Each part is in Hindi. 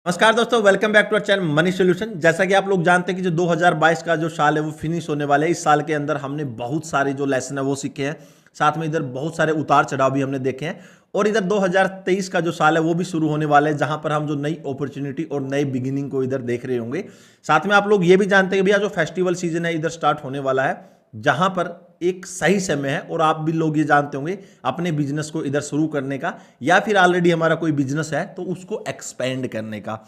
नमस्कार दोस्तों, welcome back to our channel money solution. जैसा कि आप लोग जानते हैं कि जो 2022 का जो साल है वो फिनिश होने वाला है। इस साल के अंदर हमने बहुत सारे जो लेसन है वो सीखे हैं, साथ में इधर बहुत सारे उतार चढ़ाव भी हमने देखे हैं। और इधर 2023 का जो साल है वो भी शुरू होने वाला है, जहां पर हम जो नई अपॉर्चुनिटी और नई बिगिनिंग को इधर देख रहे होंगे। साथ में आप लोग ये भी जानते हैं कि भैया जो फेस्टिवल सीजन है इधर स्टार्ट होने वाला है, जहां पर एक सही समय है। और आप भी लोग ये जानते होंगे अपने बिजनेस को इधर शुरू करने का, या फिर ऑलरेडी हमारा कोई बिजनेस है तो उसको एक्सपेंड करने का।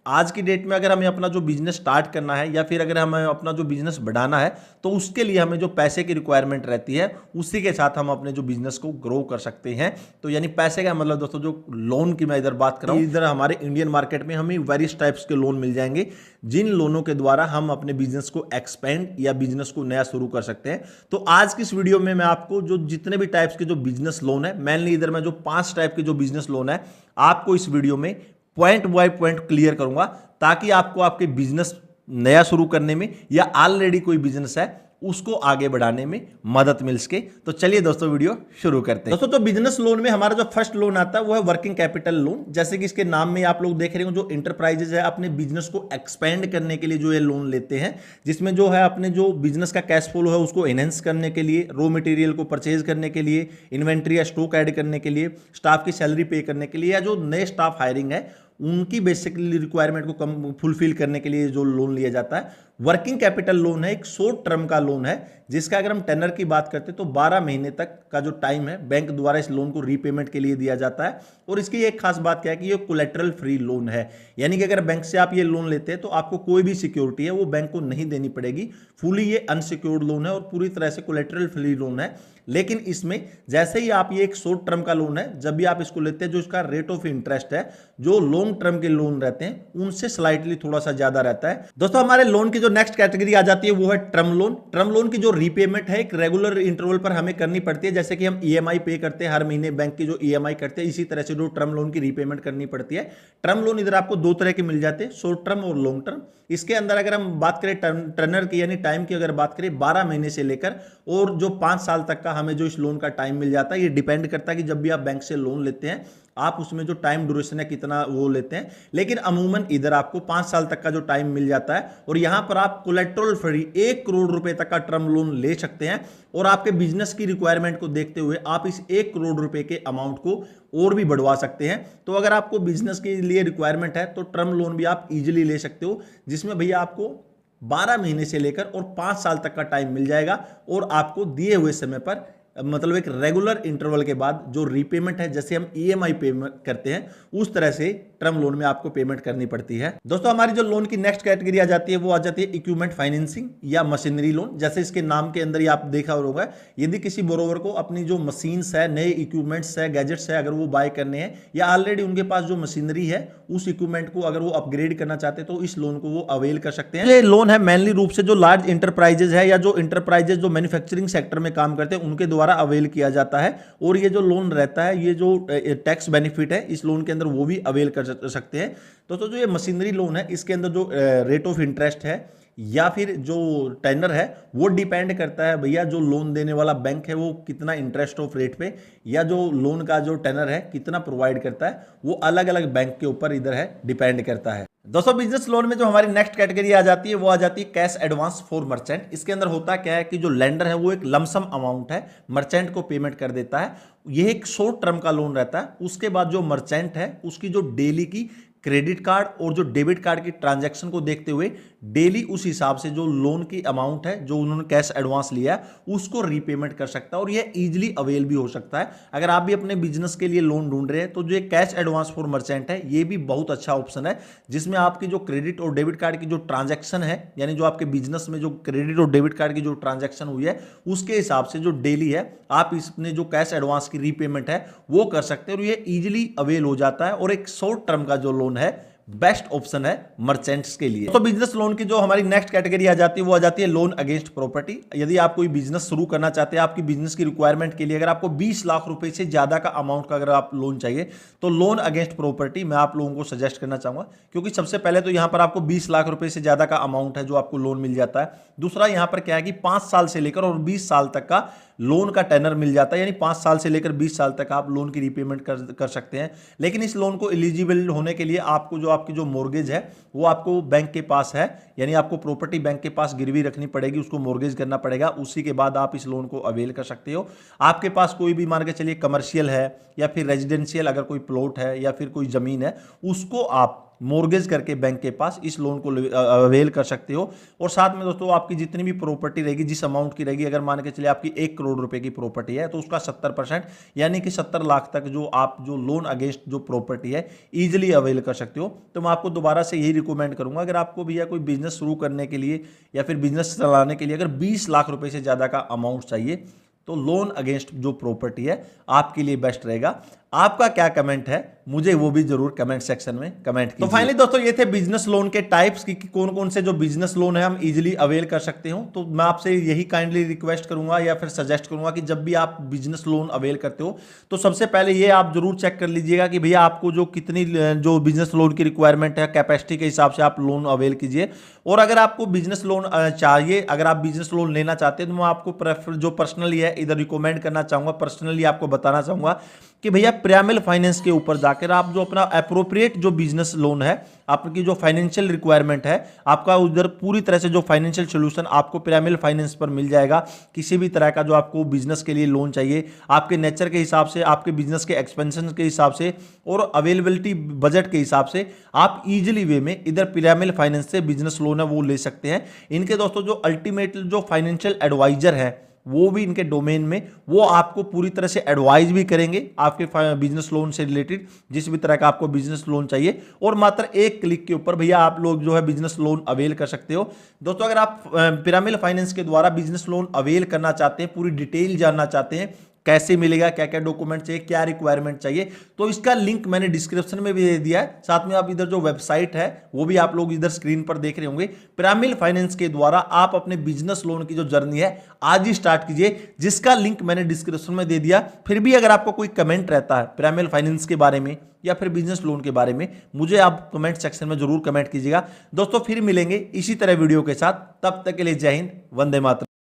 आज की डेट में अगर हमें अपना जो बिजनेस स्टार्ट करना है या फिर अगर हमें अपना जो बिजनेस बढ़ाना है, तो उसके लिए हमें जो पैसे की रिक्वायरमेंट रहती है उसी के साथ हम अपने जो बिजनेस को ग्रो कर सकते हैं। तो यानी पैसे का मतलब दोस्तों, जो लोन की मैं इधर बात कर रहा हूँ, इधर हमारे इंडियन मार्केट में हमें वेरियस टाइप्स के लोन मिल जाएंगे, जिन लोनों के द्वारा हम अपने बिजनेस को एक्सपेंड या बिजनेस को नया शुरू कर सकते हैं। तो आज की इस वीडियो में मैं आपको जो जितने भी टाइप्स के जो बिजनेस लोन है, मेनली इधर मैं जो 5 टाइप के जो बिजनेस लोन है आपको इस वीडियो में पॉइंट बाय पॉइंट क्लियर करूंगा, ताकि आपको आपके बिजनेस नया शुरू करने में या ऑलरेडी कोई बिजनेस है उसको आगे बढ़ाने में मदद मिल सके। तो चलिए दोस्तों वीडियो शुरू करते हैं। दोस्तों, तो बिजनेस लोन में हमारा जो फर्स्ट लोन आता है वो है वर्किंग कैपिटल लोन। जैसे कि इसके नाम में आप लोग देख रहे हो, जो इंटरप्राइजेज है अपने बिजनेस को एक्सपेंड करने के लिए जो ये लोन लेते हैं, जिसमें जो है अपने जो बिजनेस का कैश फ्लो है उसको एनहेंस करने के लिए, रॉ मटेरियल को परचेज करने के लिए, इन्वेंट्री या स्टॉक ऐड करने के लिए, स्टाफ की सैलरी पे करने के लिए, या जो नए स्टाफ हायरिंग है उनकी बेसिकली रिक्वायरमेंट को कम फुलफिल करने के लिए जो लोन लिया जाता है, वर्किंग कैपिटल लोन है। एक शॉर्ट टर्म का लोन है, जिसका अगर हम टेनर की बात करते हैं तो 12 महीने तक का जो टाइम है बैंक द्वारा इस लोन को रीपेमेंट के लिए दिया जाता है। और इसकी एक खास बात क्या है कि ये कोलेटरल फ्री लोन है, यानी कि अगर बैंक से आप ये लोन लेते हैं तो आपको कोई भी सिक्योरिटी है वो बैंक को नहीं देनी पड़ेगी। फुली ये अनसिक्योर्ड लोन है और पूरी तरह से कोलेटरल फ्री लोन है। लेकिन इसमें जैसे ही आप ये एक शॉर्ट टर्म का लोन है, जब भी आप इसको लेते हैं, जो इसका रेट ऑफ इंटरेस्ट है जो लॉन्ग टर्म के लोन रहते हैं उनसे स्लाइटली थोड़ा सा ज्यादा रहता है। दोस्तों, हमारे लोन की जो नेक्स्ट कैटेगरी आ जाती है वो है टर्म लोन। टर्म लोन की जो रीपेमेंट है एक रेगुलर इंटरवल पर हमें करनी पड़ती है। जैसे कि हम ईएमआई पे करते हैं हर महीने, बैंक की जो ईएमआई करते हैं, इसी तरह से जो टर्म लोन की रीपेमेंट करनी पड़ती है। टर्म लोन इधर आपको 2 तरह के मिल जाते हैं, शॉर्ट टर्म और लॉन्ग टर्म। इसके अंदर अगर हम बात करें टर्नर की यानी टाइम की, अगर बात करें 12 महीने से लेकर और जो 5 साल तक का हमें जो इस लोन का टाइम मिल जाता है। ये डिपेंड करता है कि जब भी आप बैंक से लोन लेते हैं आप उसमें जो टाइम ड्यूरेशन है कितना वो लेते हैं, लेकिन अमूमन इधर आपको 5 साल तक का जो टाइम मिल जाता है। और यहां पर आप कोलेटरल फ्री 1 करोड़ रुपए तक का टर्म लोन ले सकते हैं। और आपके बिजनेस की रिक्वायरमेंट को देखते हुए आप इस 1 करोड़ रुपए के अमाउंट को और भी बढ़वा सकते हैं। तो अगर आपको बिजनेस के लिए रिक्वायरमेंट है तो टर्म लोन भी आप इजिली ले सकते हो, जिसमें भैया आपको 12 महीने से लेकर और 5 साल तक का टाइम मिल जाएगा। और आपको दिए हुए समय पर, मतलब एक रेगुलर इंटरवल के बाद जो रीपेमेंट है, जैसे हम ईएमआई पेमेंट करते हैं उस तरह से टर्म लोन में आपको पेमेंट करनी पड़ती है। दोस्तों, हमारी जो लोन की नेक्स्ट कैटेगरी आ जाती है वो आ जाती है इक्विपमेंट फाइनेंसिंग या मशीनरी लोन। जैसे इसके नाम के अंदर ही आप देखा होगा, यदि किसी बोरोवर को अपनी जो मशीन्स है, नए इक्विपमेंट्स है, गैजेट्स है, अगर वो बाय करने हैं या ऑलरेडी उनके पास जो मशीनरी है उस इक्विपमेंट को अगर वो अपग्रेड करना चाहते हैं तो इस लोन को वो अवेल कर सकते हैं। ये लोन है मेनली रूप से जो लार्ज इंटरप्राइजेज है या जो इंटरप्राइजेज जो मैन्युफैक्चरिंग सेक्टर में काम करते हैं उनके द्वारा अवेल किया जाता है। और ये जो लोन रहता है, ये जो टैक्स बेनिफिट है इस लोन के अंदर वो भी अवेल कर सकते हैं। तो जो ये मशीनरी लोन है इसके अंदर जो रेट ऑफ इंटरेस्ट है या फिर जो टेनर है वो डिपेंड करता है भैया जो लोन देने वाला बैंक है वो कितना इंटरेस्ट ऑफ रेट पे या जो लोन का जो टेनर है कितना प्रोवाइड करता है, वो अलग अलग बैंक के ऊपर इधर है डिपेंड करता है। दोस्तों, बिजनेस लोन में जो हमारी नेक्स्ट कैटेगरी आ जाती है वो आ जाती है कैश एडवांस फॉर मर्चेंट। इसके अंदर होता क्या है कि जो लेंडर है वो एक लमसम अमाउंट है मर्चेंट को पेमेंट कर देता है। यह एक शॉर्ट टर्म का लोन रहता है। उसके बाद जो मर्चेंट है उसकी जो डेली की क्रेडिट कार्ड और जो डेबिट कार्ड की ट्रांजैक्शन को देखते हुए डेली उस हिसाब से जो लोन की अमाउंट है जो उन्होंने कैश एडवांस लिया है उसको रीपेमेंट कर सकता है। और यह इजीली अवेल भी हो सकता है। अगर आप भी अपने बिजनेस के लिए लोन ढूंढ रहे हैं तो जो कैश एडवांस फॉर मर्चेंट है ये भी बहुत अच्छा ऑप्शन है, जिसमें आपकी जो क्रेडिट और डेबिट कार्ड की जो ट्रांजैक्शन है, यानी जो आपके बिजनेस में जो क्रेडिट और डेबिट कार्ड की जो ट्रांजैक्शन हुई है उसके हिसाब से जो डेली है आप इसमें जो कैश एडवांस की रीपेमेंट है वो कर सकते हैं। और ये इजीली अवेल हो जाता है और एक शॉर्ट टर्म का जो लोन है बेस्ट ऑप्शन है मर्चेंट्स के लिए। तो बिजनेस लोन की जो हमारी नेक्स्ट कैटेगरी आ जाती है वो आ जाती है लोन अगेंस्ट प्रॉपर्टी। यदि आप कोई बिजनेस शुरू करना चाहते हैं, आपकी बिजनेस की रिक्वायरमेंट के लिए अगर आपको 20 लाख रुपए से ज्यादा का अमाउंट का अगर आप लोन चाहिए तो लोन अगेंस्ट प्रॉपर्टी मैं आप लोगों को सजेस्ट करना चाहूंगा, क्योंकि सबसे पहले तो यहां पर आपको 20 लाख रुपए से ज्यादा का अमाउंट है जो आपको लोन मिल जाता है। दूसरा यहां पर क्या है कि 5 साल से लेकर और 20 साल तक का लोन का टेनर मिल जाता है, यानी 5 साल से लेकर 20 साल तक आप लोन की रीपेमेंट कर सकते हैं। लेकिन इस लोन को एलिजिबल होने के लिए आपको जो आपकी जो मोर्गेज है वो आपको बैंक के पास है, यानी आपको प्रॉपर्टी बैंक के पास गिरवी रखनी पड़ेगी, उसको मोर्गेज करना पड़ेगा, उसी के बाद आप इस लोन को अवेल कर सकते हो। आपके पास कोई भी मान के चलिए कमर्शियल है या फिर रेजिडेंशियल अगर कोई प्लॉट है या फिर कोई जमीन है, उसको आप मोर्गेज करके बैंक के पास इस लोन को अवेल कर सकते हो। और साथ में दोस्तों आपकी जितनी भी प्रॉपर्टी रहेगी, जिस अमाउंट की रहेगी, अगर मान के चलिए आपकी 1 करोड़ रुपए की प्रॉपर्टी है तो उसका 70% यानी कि 70 लाख तक जो आप जो लोन अगेंस्ट जो प्रॉपर्टी है इजीली अवेल कर सकते हो। तो मैं आपको दोबारा से यही रिकमेंड करूंगा, अगर आपको भैया कोई बिजनेस शुरू करने के लिए या फिर बिजनेस चलाने के लिए अगर 20 लाख रुपए से ज्यादा का अमाउंट चाहिए तो लोन अगेंस्ट जो प्रॉपर्टी है आपके लिए बेस्ट रहेगा। आपका क्या कमेंट है मुझे वो भी जरूर कमेंट सेक्शन में कमेंट कीजिए। तो फाइनली दोस्तों ये थे बिजनेस लोन के टाइप्स कि कौन कौन से जो बिजनेस लोन है हम इजीली अवेल कर सकते हो। तो मैं आपसे यही काइंडली रिक्वेस्ट करूंगा या फिर सजेस्ट करूंगा कि जब भी आप बिजनेस लोन अवेल करते हो तो सबसे पहले ये आप जरूर चेक कर लीजिएगा कि भैया आपको जो कितनी जो बिजनेस लोन की रिक्वायरमेंट है कैपेसिटी के हिसाब से आप लोन अवेल कीजिए। और अगर आपको बिजनेस लोन चाहिए, अगर आप बिजनेस लोन लेना चाहते हैं तो मैं आपको जो पर्सनली है इधर रिकमेंड करना चाहूंगा, पर्सनली आपको बताना चाहूंगा कि भैया पिरामिल फाइनेंस के ऊपर जाकर आप जो अपना एप्रोप्रिएट जो बिजनेस लोन है, आपकी जो फाइनेंशियल रिक्वायरमेंट है, आपका उधर पूरी तरह से जो फाइनेंशियल सोल्यूशन आपको पिरामिल फाइनेंस पर मिल जाएगा। किसी भी तरह का जो आपको बिजनेस के लिए लोन चाहिए, आपके नेचर के हिसाब से, आपके बिजनेस के एक्सपेंशन के हिसाब से और अवेलेबिलिटी बजट के हिसाब से आप इजीली वे में इधर पिरामिल फाइनेंस से बिजनेस लोन है वो ले सकते हैं। इनके दोस्तों जो अल्टीमेट जो फाइनेंशियल एडवाइजर है वो भी इनके डोमेन में वो आपको पूरी तरह से एडवाइज भी करेंगे आपके बिजनेस लोन से रिलेटेड, जिस भी तरह का आपको बिजनेस लोन चाहिए। और मात्र एक क्लिक के ऊपर भैया आप लोग जो है बिजनेस लोन अवेल कर सकते हो। दोस्तों अगर आप पिरामिल फाइनेंस के द्वारा बिजनेस लोन अवेल करना चाहते हैं, पूरी डिटेल जानना चाहते हैं कैसे मिलेगा, क्या क्या डॉक्यूमेंट चाहिए, क्या रिक्वायरमेंट चाहिए, तो इसका लिंक मैंने डिस्क्रिप्शन में भी दे दिया है। साथ में आप इधर जो वेबसाइट है वो भी आप लोग इधर स्क्रीन पर देख रहे होंगे। पिरामिल फाइनेंस के द्वारा आप अपने बिजनेस लोन की जो जर्नी है आज ही स्टार्ट कीजिए, जिसका लिंक मैंने डिस्क्रिप्शन में दे दिया। फिर भी अगर आपको कोई कमेंट रहता है पिरामिल फाइनेंस के बारे में या फिर बिजनेस लोन के बारे में, मुझे आप कमेंट सेक्शन में जरूर कमेंट कीजिएगा। दोस्तों फिर मिलेंगे इसी तरह वीडियो के साथ, तब तक के लिए जय हिंद, वंदे मातरम।